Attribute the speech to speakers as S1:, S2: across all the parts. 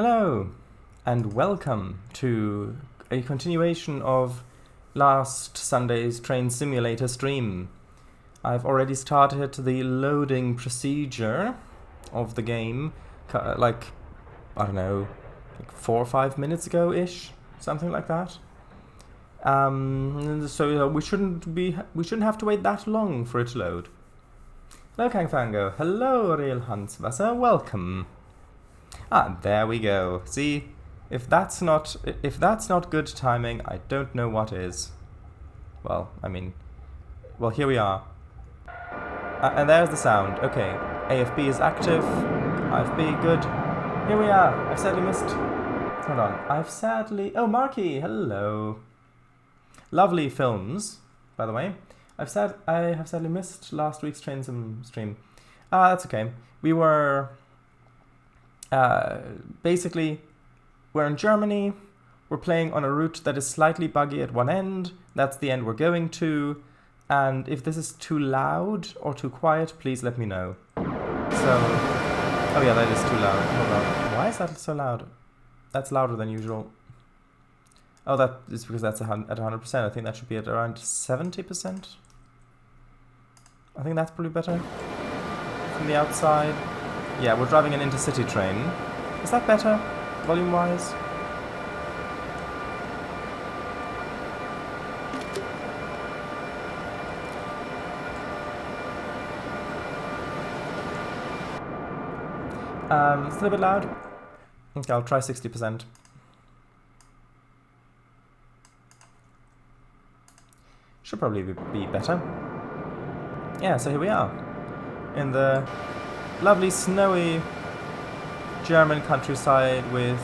S1: Hello, and welcome to a continuation of last Sunday's Train Simulator stream. I've already started the loading procedure of the game, like, I don't know, like 4 or 5 minutes ago-ish, something like that. So we shouldn't have to wait that long for it to load. Hello, Kangfango. Hello, Real Hanswasser. Welcome. Ah, there we go. See, if that's not good timing, I don't know what is. Well, here we are. And there's the sound. Okay, AFB is active. AFB, good. Here we are. I've sadly missed. Hold on. Oh, Marky, hello. Lovely films, by the way. I have sadly missed last week's train sim stream. That's okay. We were. Basically, we're in Germany, we're playing on a route that is slightly buggy at one end, that's the end we're going to, and if this is too loud or too quiet, please let me know. Oh yeah, that is too loud. Hold on. Why is that so loud? That's louder than usual. Oh, that is because that's at 100%. I think that should be at around 70%. I think that's probably better from the outside. Yeah, we're driving an intercity train. Is that better, volume-wise? Still a bit loud? Okay, I'll try 60%. Should probably be better. Yeah, so here we are. In the lovely snowy German countryside with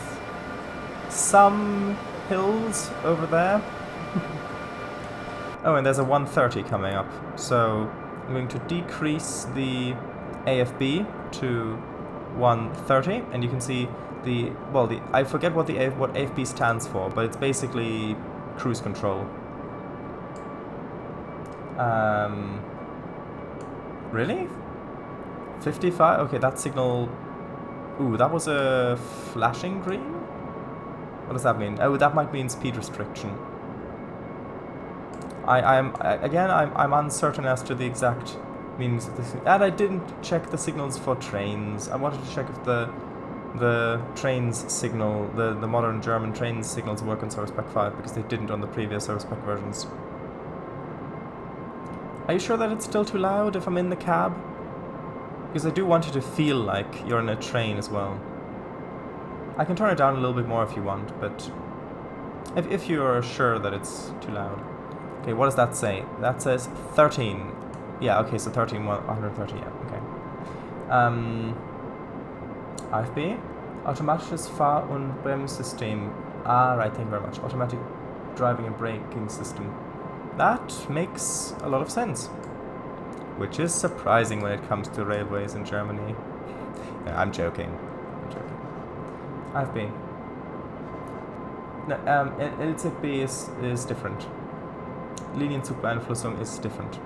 S1: some hills over there. Oh, and there's a 130 coming up. So I'm going to decrease the AFB to 130, and you can see I forget what AFB stands for, but it's basically cruise control. Really? 55? Okay, that signal... Ooh, that was a flashing green? What does that mean? Oh, that might mean speed restriction. I'm uncertain as to the exact meanings of this. And I didn't check the signals for trains. I wanted to check if the trains signal, the modern German trains signals work on Service Pack 5, because they didn't on the previous Service Pack versions. Are you sure that it's still too loud if I'm in the cab? Because I do want you to feel like you're in a train as well. I can turn it down a little bit more if you want, but if you're sure that it's too loud. Okay, what does that say? That says 13. Yeah, okay, so 13, 130, yeah, okay. AFB, automatisches Fahr- und Bremssystem. Ah, right, thank you very much. Automatic driving and braking system. That makes a lot of sense. Which is surprising when it comes to railways in Germany. Yeah, I'm joking. AFB. No, LZB is different. Linienzugbeeinflussung is different.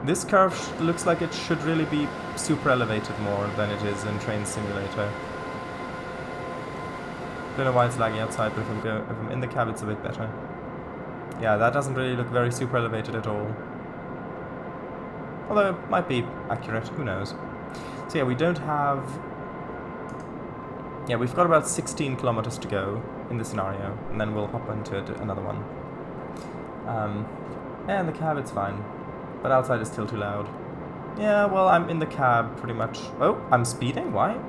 S1: This curve looks like it should really be super elevated more than it is in Train Simulator. Don't know why it's lagging outside, but if I'm in the cab, it's a bit better. Yeah, that doesn't really look very super elevated at all. Although it might be accurate, who knows. So yeah, we don't have... Yeah, we've got about 16 kilometers to go in this scenario, and then we'll hop into another one. Yeah, in the cab it's fine, but outside it's still too loud. Yeah, well, I'm in the cab pretty much. Oh, I'm speeding? Why?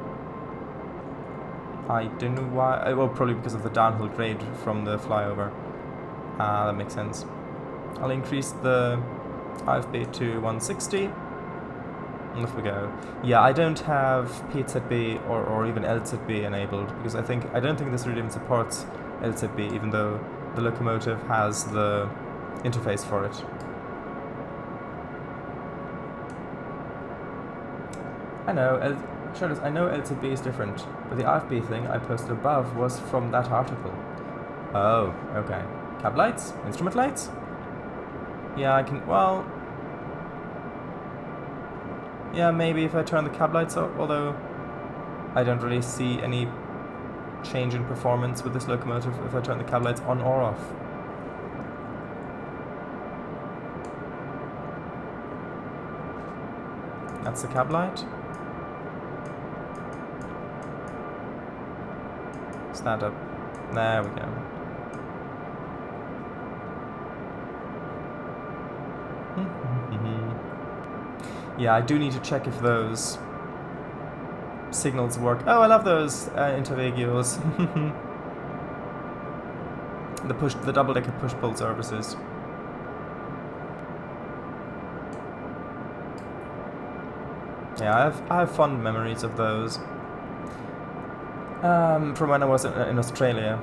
S1: I don't know why. Well, probably because of the downhill grade from the flyover. That makes sense. I'll increase the AFB to 160. And off we go. Yeah, I don't have PZB or even LZB enabled, because I don't think this really even supports LZB, even though the locomotive has the interface for it. I know LZB is different, but the AFB thing I posted above was from that article. Oh, okay. Cab lights? Instrument lights? Yeah, I can... Well... Yeah, maybe if I turn the cab lights off, although... I don't really see any change in performance with this locomotive if I turn the cab lights on or off. That's the cab light. Stand up. There we go. Yeah, I do need to check if those signals work. Oh, I love those Interregios. the double-decker push-pull services. Yeah, I have fond memories of those. From when I was in Australia.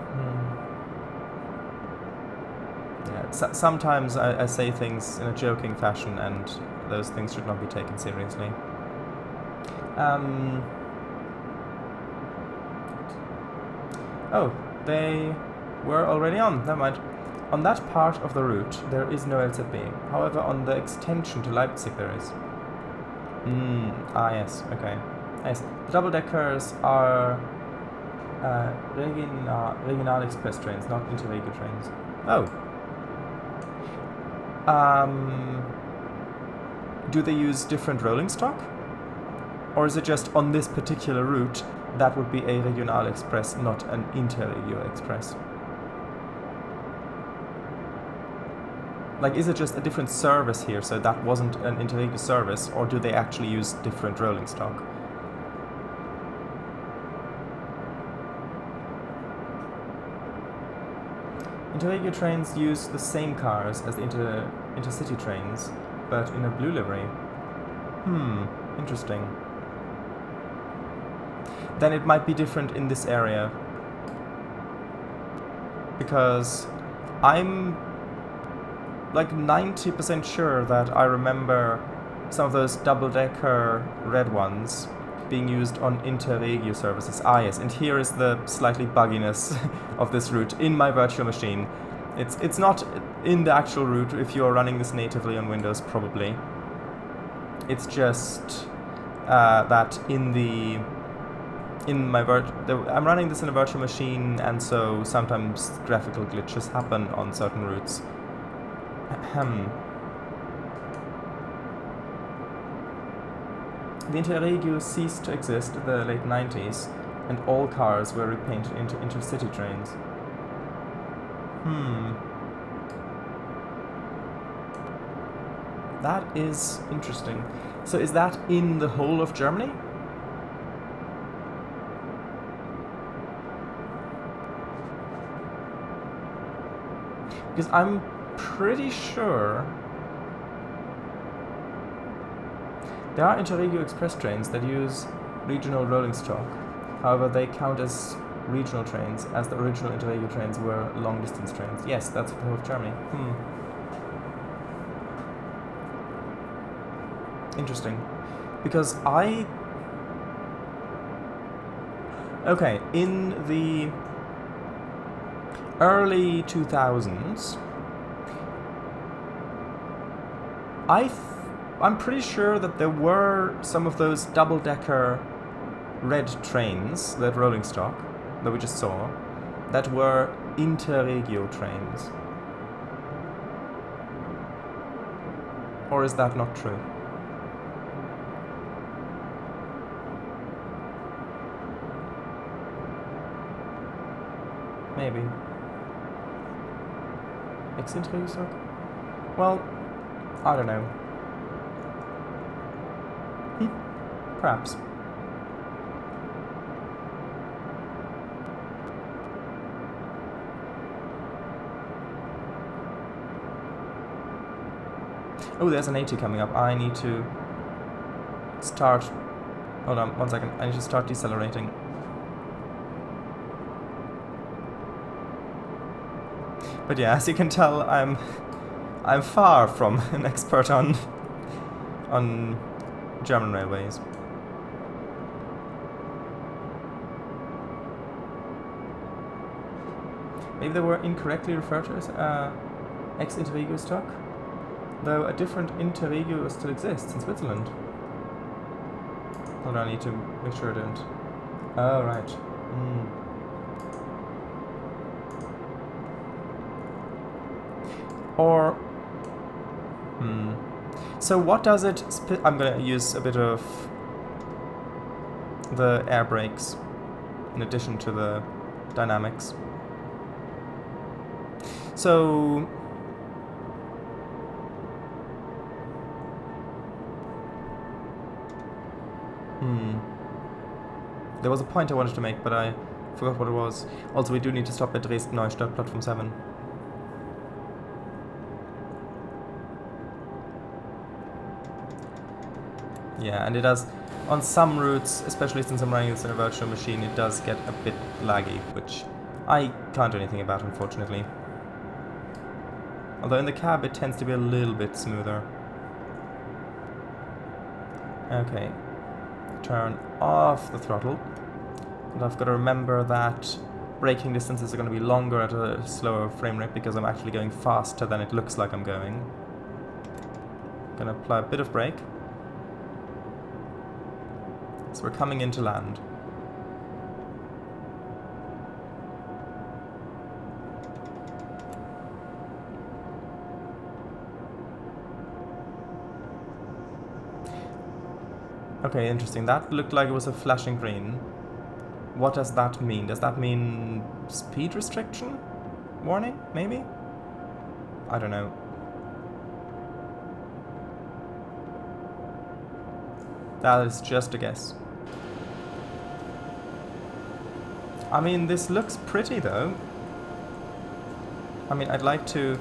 S1: Yeah, sometimes I say things in a joking fashion, and those things should not be taken seriously. Oh, they were already on. Never mind. On that part of the route, there is no LZB. However, on the extension to Leipzig, there is. Yes. Okay. Yes. The double-deckers are regional express trains, not Interregio trains. Oh. Do they use different rolling stock? Or is it just on this particular route that would be a regional express, not an Interregio express? Like, is it just a different service here, so that wasn't an Interregio service, or do they actually use different rolling stock? Interregio trains use the same cars as the intercity trains, but in a blue livery. Interesting. Then it might be different in this area. Because I'm like 90% sure that I remember some of those double-decker red ones being used on Interregio services. Yes, and here is the slightly bugginess of this route in my virtual machine. It's not in the actual route if you're running this natively on Windows, probably. It's just that I'm running this in a virtual machine, and so sometimes graphical glitches happen on certain routes. The Interregio ceased to exist in the late 90s, and all cars were repainted into intercity trains. That is interesting. So is that in the whole of Germany? Because I'm pretty sure there are Interregio express trains that use regional rolling stock. However, they count as regional trains, as the original Interregio trains were long-distance trains. Yes, that's the whole of Germany. Interesting. Because okay, in the early 2000s, I'm pretty sure that there were some of those double-decker red trains, that rolling stock, that we just saw, that were Interregio trains. Or is that not true? Maybe. Ex-Interregio stock? Well, I don't know. Perhaps. Oh, there's an 80 coming up. I need to start... Hold on, 1 second. I need to start decelerating. But yeah, as you can tell, I'm far from an expert on German railways. Maybe they were incorrectly referred to as ex-Interregio stock, though a different Interregio still exists in Switzerland. Hold on, I need to make sure I don't Oh, right. Mm. Or... So what does it... I'm gonna use a bit of the air brakes in addition to the dynamics. So... There was a point I wanted to make, but I forgot what it was. Also, we do need to stop at Dresden-Neustadt, platform 7. Yeah, and it does, on some routes, especially since I'm running this in a virtual machine, it does get a bit laggy, which I can't do anything about, unfortunately. Although in the cab it tends to be a little bit smoother. Okay, turn off the throttle. And I've got to remember that braking distances are going to be longer at a slower frame rate because I'm actually going faster than it looks like I'm going. Gonna apply a bit of brake. So we're coming into land. Okay, interesting. That looked like it was a flashing green. What does that mean? Does that mean speed restriction? Warning, maybe? I don't know. That is just a guess. I mean, this looks pretty though. I mean, I'd like to...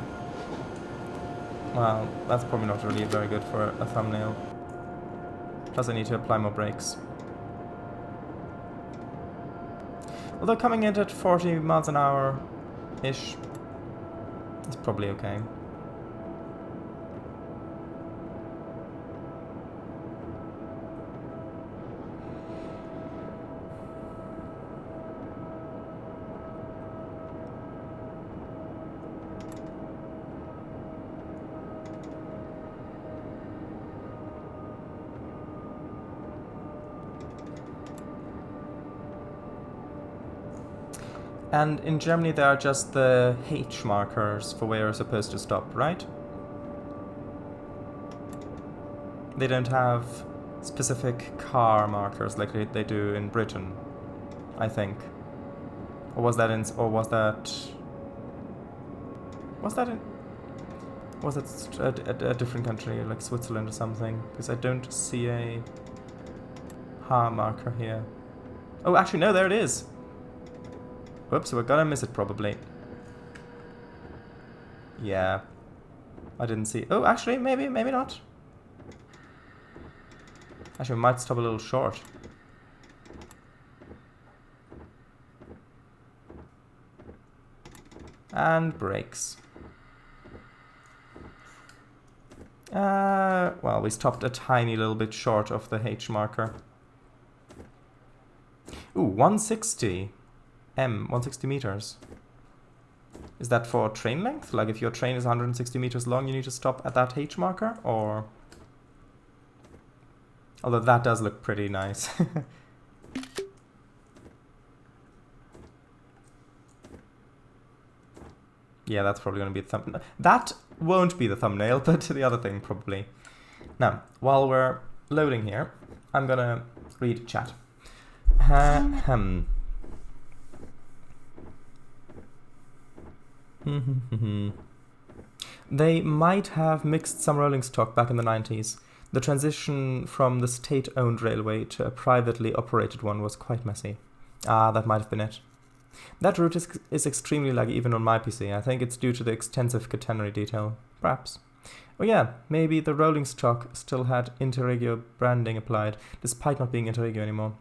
S1: Well, that's probably not really very good for a thumbnail. Plus I need to apply more brakes. Although coming in at 40 miles an hour-ish is probably okay. And in Germany there are just the H markers for where you're supposed to stop, right? They don't have specific car markers like they do in Britain, I think. Or was that in... or was that... Was that in... Was that a different country, like Switzerland or something? Because I don't see a H marker here. Oh, actually, no, there it is! Whoops, we're gonna miss it probably. Yeah. I didn't see... Oh, actually, maybe not. Actually, we might stop a little short. And brakes. Well, we stopped a tiny little bit short of the H marker. Ooh, 160. 160 meters. Is that for train length? Like if your train is 160 meters long, you need to stop at that H marker? Or... Although that does look pretty nice. Yeah, that's probably going to be the thumbnail. That won't be the thumbnail, but the other thing probably. Now, while we're loading here, I'm going to read chat. They might have mixed some rolling stock back in the 90s. The transition from the state-owned railway to a privately operated one was quite messy. Ah, that might have been it. That route is extremely laggy even on my PC. I think it's due to the extensive catenary detail. Perhaps. Oh yeah, maybe the rolling stock still had Interregio branding applied, despite not being Interregio anymore.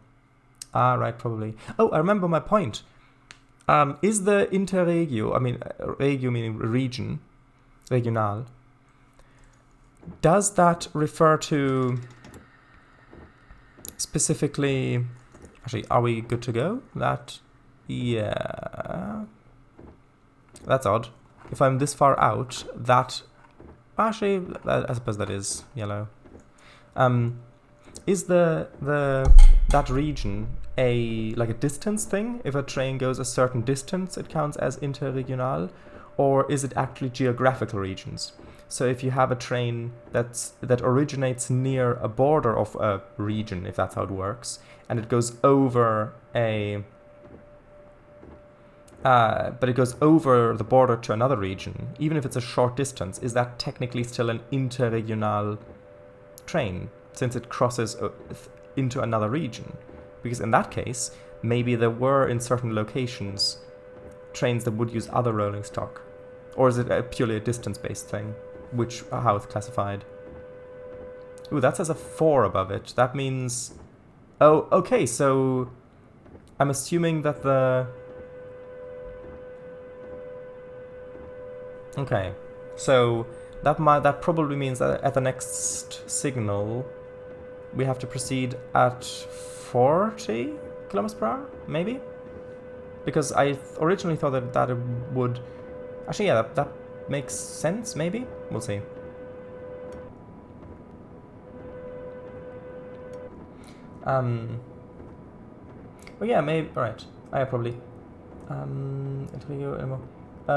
S1: Ah, right, probably. Oh, I remember my point. Is the Interregio, I mean, regio meaning region, regional, does that refer to specifically... Actually, are we good to go? That... Yeah... That's odd. If I'm this far out, that... Actually, I suppose that is yellow. is that region like a distance thing? If a train goes a certain distance, it counts as interregional, or is it actually geographical regions? So if you have a train that originates near a border of a region, if that's how it works, and it goes over but it goes over the border to another region, even if it's a short distance, is that technically still an interregional train, since it crosses into another region? Because in that case, maybe there were in certain locations trains that would use other rolling stock. Or is it purely a distance-based thing? How it's classified? Ooh, that says a 4 above it. That means... Oh, okay, so... I'm assuming that the... Okay, so that probably means that at the next signal we have to proceed at 40 kilometers per hour, maybe? Because I originally thought that it would... Actually, yeah, that makes sense, maybe? We'll see. Well, yeah, maybe... Alright, probably...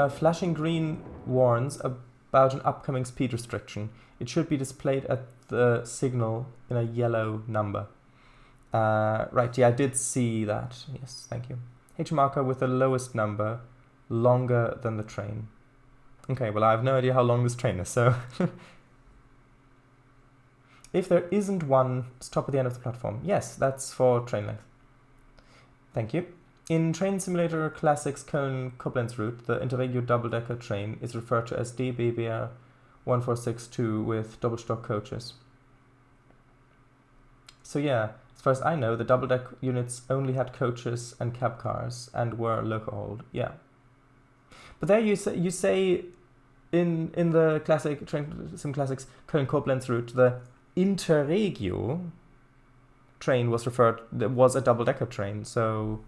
S1: flashing green warns about an upcoming speed restriction. It should be displayed at the signal in a yellow number. Right, yeah, I did see that. Yes, thank you. H marker with the lowest number, longer than the train. Okay, well, I have no idea how long this train is, so... If there isn't one, stop at the end of the platform. Yes, that's for train length. Thank you. In Train Simulator Classics Köln-Koblenz route, the Interregio double-decker train is referred to as DBAG 1462 with double-stock coaches. So yeah, as far as I know, the double-deck units only had coaches and cab cars and were loco-hauled. Yeah. But there you say in the classic Train Sim Classics Köln-Koblenz route, the Interregio train was a double-decker train, so...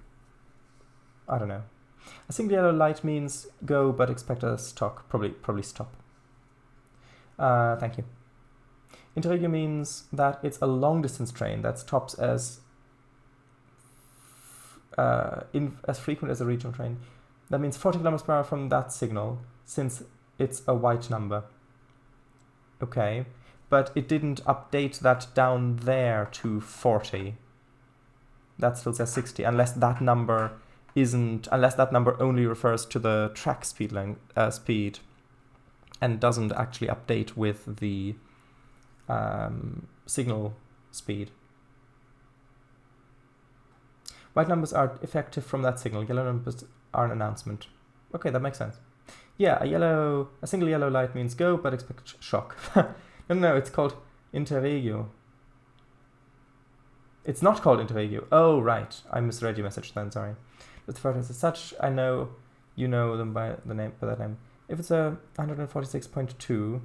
S1: I don't know. A single yellow light means go, but expect a stock. Probably stop. Thank you. Interregio means that it's a long-distance train that stops as frequent as a regional train. That means 40 kilometers per hour from that signal, since it's a white number. Okay, but it didn't update that down there to 40. That still says 60, unless that number only refers to the track speed and doesn't actually update with the signal speed. White numbers are effective from that signal. Yellow numbers are an announcement. Okay, that makes sense. Yeah, a single yellow light means go, but expect shock. No, it's called Interregio. It's not called Interregio. Oh, right. I misread your message then, sorry. With photos as such, I know you know them by that name. If it's a 146.2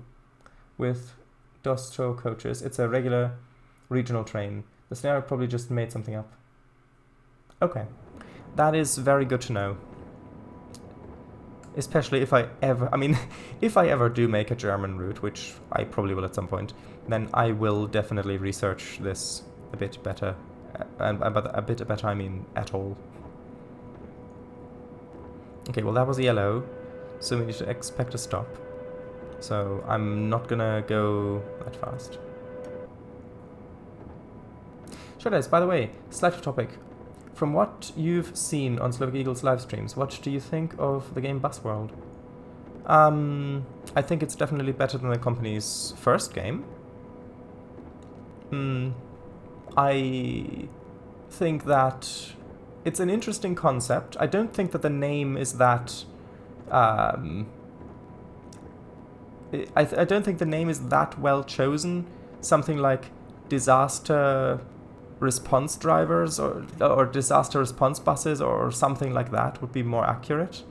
S1: with Dostro coaches, it's a regular regional train. The scenario probably just made something up. Okay, that is very good to know. Especially if I ever do make a German route, which I probably will at some point, then I will definitely research this a bit better. And by a bit better, I mean at all. Okay, well that was yellow, so we need to expect a stop. So I'm not gonna go that fast. Sure guys, by the way, slight off topic. From what you've seen on Slovak Eagle's live streams, what do you think of the game Bus World? I think it's definitely better than the company's first game. I think that it's an interesting concept. I don't think that the name is that... I don't think the name is that well chosen. Something like disaster response drivers or disaster response buses or something like that would be more accurate.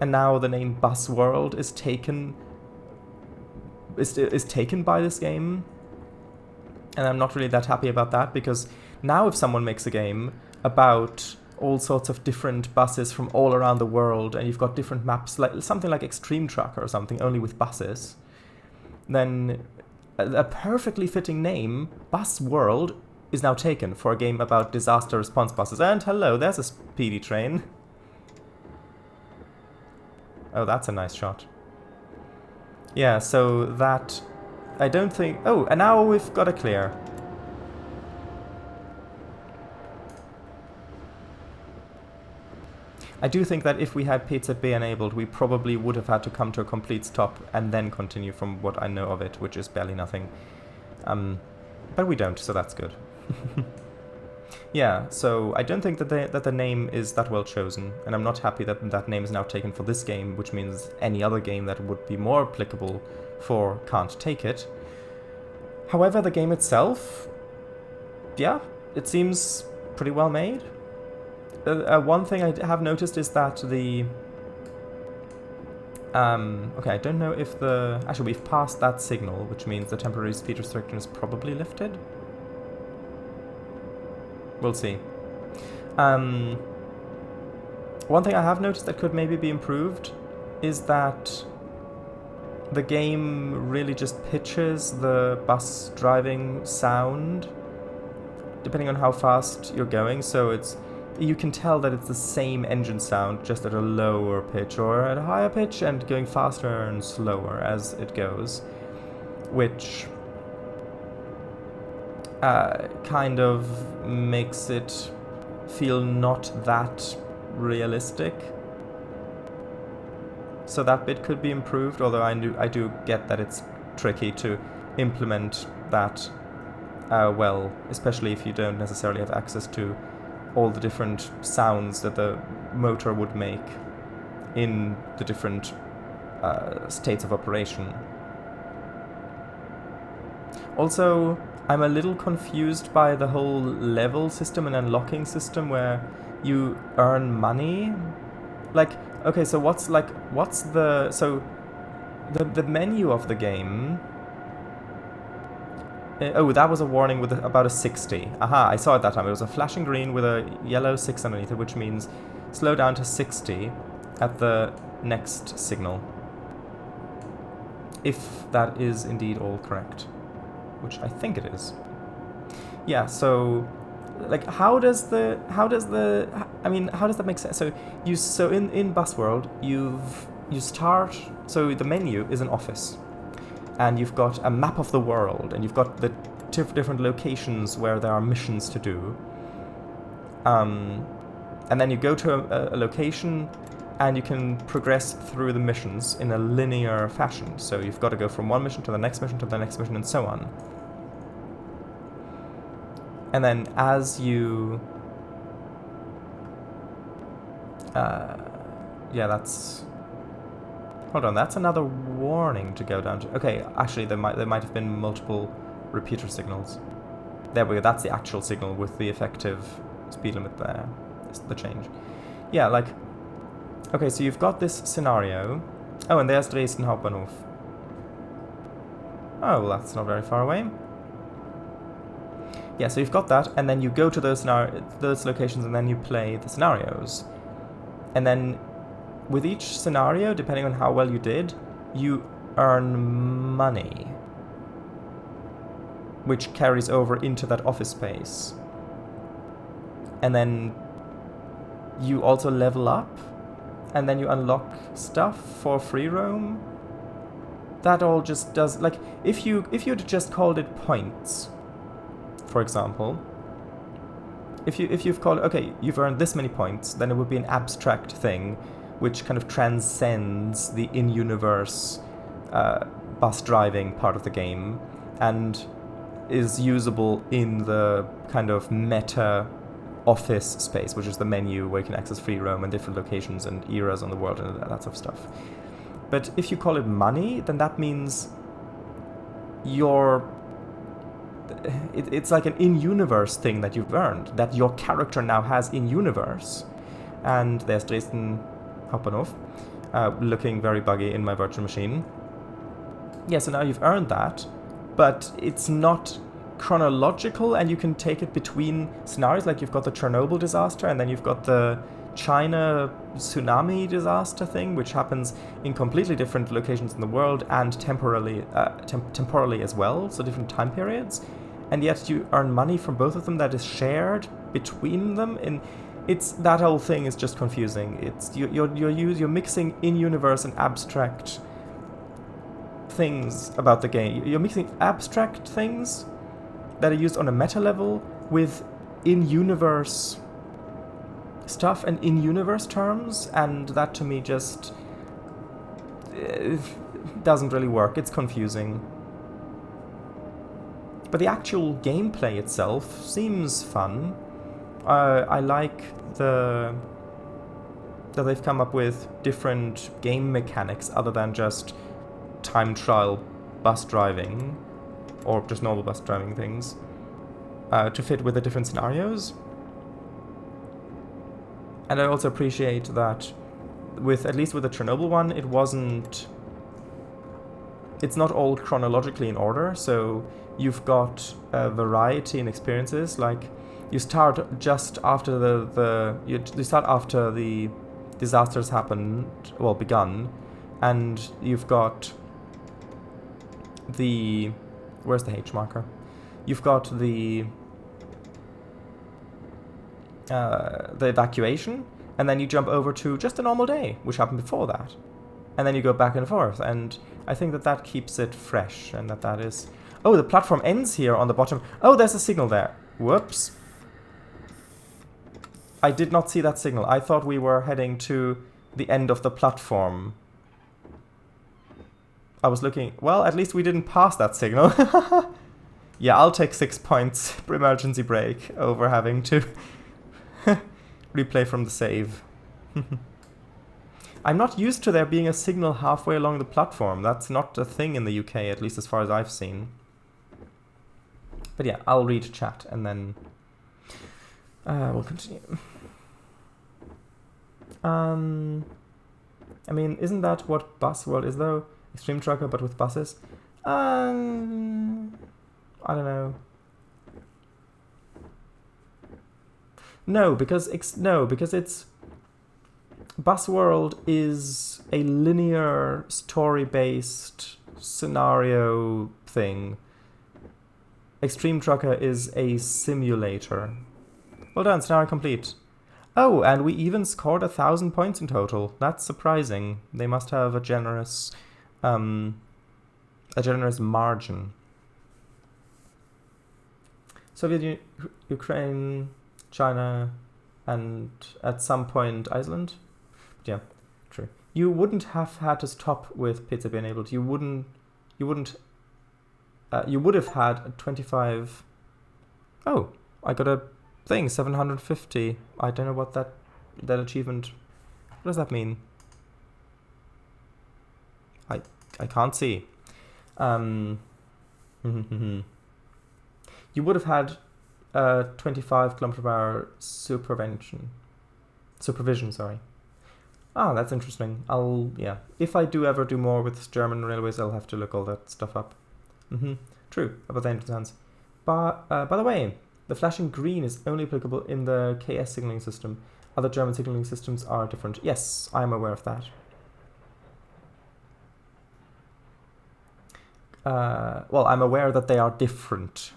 S1: And now the name Bus World is taken by this game. And I'm not really that happy about that, because now if someone makes a game about all sorts of different buses from all around the world, and you've got different maps, like something like Extreme Truck or something, only with buses, then a perfectly fitting name, Bus World, is now taken for a game about disaster response buses. And hello, there's a speedy train. Oh, that's a nice shot. Yeah, so that... I don't think... Oh, and now we've got a clear. I do think that if we had Pizza B enabled, we probably would have had to come to a complete stop and then continue from what I know of it, which is barely nothing. But we don't, so that's good. Yeah, so I don't think that the name is that well chosen, and I'm not happy that that name is now taken for this game, which means any other game that would be more applicable for can't take it. However, the game itself, yeah, it seems pretty well made. One thing I have noticed is that the... okay, I don't know if the... Actually, we've passed that signal, which means the temporary speed restriction is probably lifted. We'll see. One thing I have noticed that could maybe be improved is that the game really just pitches the bus driving sound depending on how fast you're going, so it's... You can tell that it's the same engine sound, just at a lower pitch or at a higher pitch, and going faster and slower as it goes, which kind of makes it feel not that realistic. So that bit could be improved, although I do get that it's tricky to implement that well, especially if you don't necessarily have access to all the different sounds that the motor would make in the different states of operation. Also, I'm a little confused by the whole level system and unlocking system where you earn money. Like, okay, so what's the... So, the menu of the game... Oh, that was a warning with about a 60. Aha, I saw it that time. It was a flashing green with a yellow 6 underneath it, which means slow down to 60 at the next signal. If that is indeed all correct. Which I think it is. Yeah, so... Like, how does that make sense? So in Bus World, you start... So the menu is an office. And you've got a map of the world, and you've got the different locations where there are missions to do. And then you go to a location, and you can progress through the missions in a linear fashion. So you've got to go from one mission to the next mission to the next mission, and so on. And then as you... yeah, that's... Hold on, that's another warning to go down to... Okay, actually, there might have been multiple repeater signals. There we go, that's the actual signal with the effective speed limit there. It's the change. Yeah, like... Okay, so you've got this scenario. Oh, and there's Dresden Hauptbahnhof. Oh, well, that's not very far away. Yeah, so you've got that, and then you go to those locations, and then you play the scenarios. And then... With each scenario, depending on how well you did, you earn money, which carries over into that office space. And then you also level up, and then you unlock stuff for free roam. That all just does... Like, if you'd just called it points, for example, if you've called... Okay, you've earned this many points, then it would be an abstract thing which kind of transcends the in-universe bus driving part of the game and is usable in the kind of meta office space, which is the menu where you can access free roam and different locations and eras on the world and that sort of stuff. But if you call it money, then that means it's like an in-universe thing that you've earned, that your character now has in-universe. And there's Dresden Hauptbahnhof, looking very buggy in my virtual machine. Yeah, so now you've earned that, but it's not chronological, and you can take it between scenarios. Like, you've got the Chernobyl disaster, and then you've got the China tsunami disaster thing, which happens in completely different locations in the world and temporally as well, so different time periods, and yet you earn money from both of them that is shared between them. And it's that whole thing is just confusing. It's you're mixing in-universe and abstract things about the game. You're mixing abstract things that are used on a meta level with in-universe stuff and in-universe terms, and that to me just doesn't really work. It's confusing. But the actual gameplay itself seems fun. I like that they've come up with different game mechanics other than just time trial bus driving or just normal bus driving things to fit with the different scenarios. And I also appreciate that at least with the Chernobyl one, it's not all chronologically in order, so you've got a variety in experiences. Like, you start just after you start after the disasters begun, and you've got where's the H marker? You've got the evacuation, and then you jump over to just a normal day, which happened before that. And then you go back and forth, and I think that keeps it fresh, and that is... Oh, the platform ends here on the bottom. Oh, there's a signal there. Whoops. I did not see that signal. I thought we were heading to the end of the platform. I was looking... Well, at least we didn't pass that signal. Yeah, I'll take 6 points per emergency brake over having to replay from the save. I'm not used to there being a signal halfway along the platform. That's not a thing in the UK, at least as far as I've seen. But yeah, I'll read chat and then we'll continue. I mean, isn't that what Bus World is though? Extreme Trucker, but with buses? I don't know. No, because it's... Bus World is a linear, story-based scenario thing. Extreme Trucker is a simulator. Well done, scenario complete. Oh, and we even scored 1,000 points in total. That's surprising. They must have a generous margin. Soviet Ukraine, China, and at some point Iceland. Yeah, true. You wouldn't have had to stop with pizza being enabled. You would have had 25. Oh, I got a thing, 750. I don't know what that achievement. What does that mean? I can't see. You would have had 25 km/h supervision, sorry. Ah, that's interesting. Yeah. If I do ever do more with German railways, I'll have to look all that stuff up. True, about the engine sounds. By the way, the flashing green is only applicable in the KS signaling system. Other German signaling systems are different. Yes, I'm aware of that. Well, I'm aware that they are different.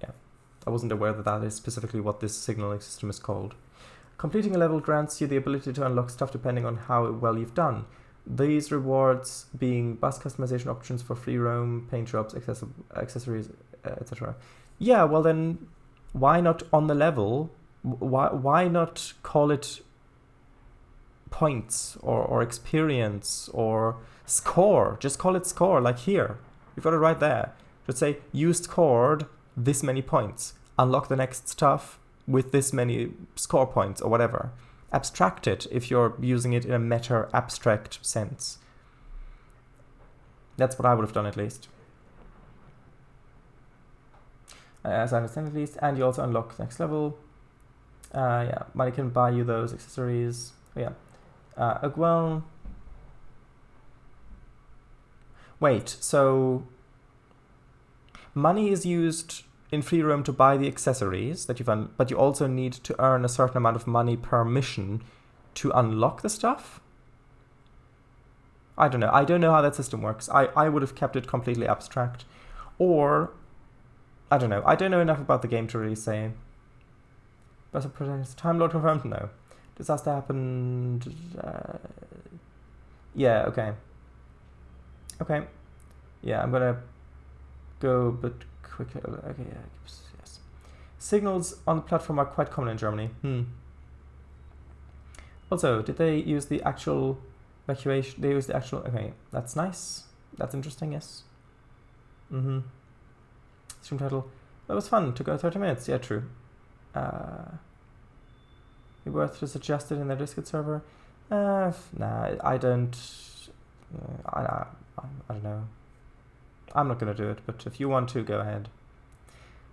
S1: Yeah, I wasn't aware that is specifically what this signaling system is called. Completing a level grants you the ability to unlock stuff depending on how well you've done. These rewards being bus customization options for free roam, paint jobs, accessories, etc. Yeah, well then, why not on the level? Why not call it points or experience or score? Just call it score, like here. You've got it right there. Just say, you scored this many points. Unlock the next stuff with this many score points or whatever. Abstract it if you're using it in a meta abstract sense. That's what I would have done at least. As I understand at least. And you also unlock the next level. Yeah, money can buy you those accessories. Yeah. Well... Wait, so... Money is used in free roam to buy the accessories that you've but you also need to earn a certain amount of money per mission to unlock the stuff. I don't know. I don't know how that system works. I would have kept it completely abstract. Or, I don't know. I don't know enough about the game to really say. But Time Lord confirmed? No. Disaster happened. Yeah, okay. Okay. Yeah, I'm gonna go a bit quicker. Okay, yeah, yes. Signals on the platform are quite common in Germany. Also, did they use the actual evacuation? They used the actual. Okay, that's nice. That's interesting, yes. Stream title. That was fun to go 30 minutes. Yeah, true. Be worth to suggest it in their Discord server? Nah, I don't. I don't know. I'm not gonna do it, but if you want to, go ahead.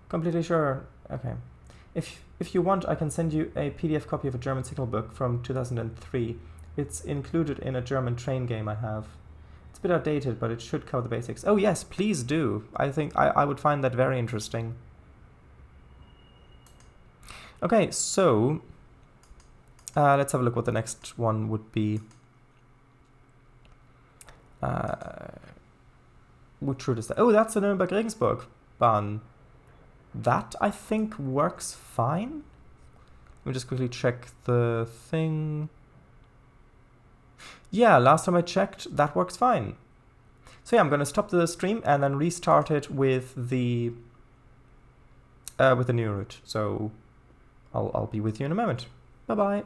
S1: Completely sure. Okay. If you want, I can send you a PDF copy of a German signal book from 2003. It's included in a German train game I have. It's a bit outdated, but it should cover the basics. Oh yes, please do. I think I would find that very interesting. Okay, so let's have a look what the next one would be. Which route is that? Oh, that's the Nürnberg-Regensburg Bahn. That, I think, works fine. Let me just quickly check the thing. Yeah, last time I checked, that works fine. So yeah, I'm going to stop the stream and then restart it with the new route. So I'll be with you in a moment. Bye-bye.